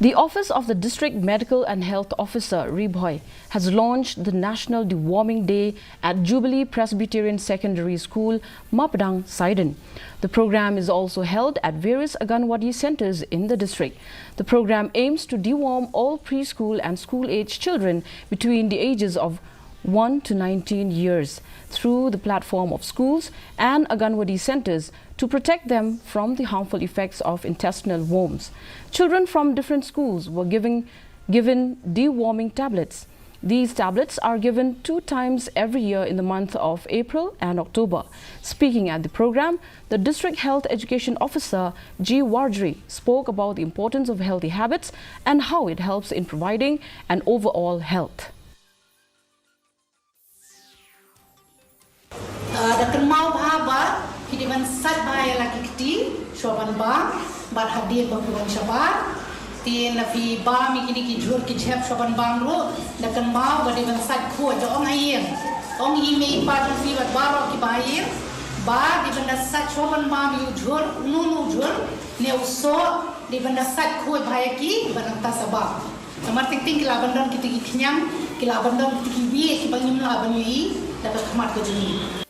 The Office of the District Medical and Health Officer, Ribhoy, has launched the National Deworming Day at Jubilee Presbyterian Secondary School, Mapadang, Saiden. The program is also held at various Anganwadi centers in the district. The program aims to deworm all preschool and school-age children between the ages of 1 to 19 years through the platform of schools and Anganwadi centers to protect them from the harmful effects of intestinal worms. Children from different schools were given deworming tablets. These tablets are given 2 times every year in the month of April and October. Speaking at the program, the District Health Education Officer G. Wardry spoke about the importance of healthy habits and how it helps in providing an overall health. Dakan mau bahaba hidupan sat bahaya lagi kiti shoban ba bar hadir bangkuang syabar tin nafi ba mikini ki jur ki chep shoban bang ro dakan mau badiban sat khu jong air ong ime pa fi bat baro ki bair ba di banda sat shoban ba mi jur nu jur ne uso di banda sat khu bahaya ki banang tasaba kamar ting ting kila bandon kiti ki nyam kila bandon kiti ki wi ki bangim la banyi dapat khamat ke juni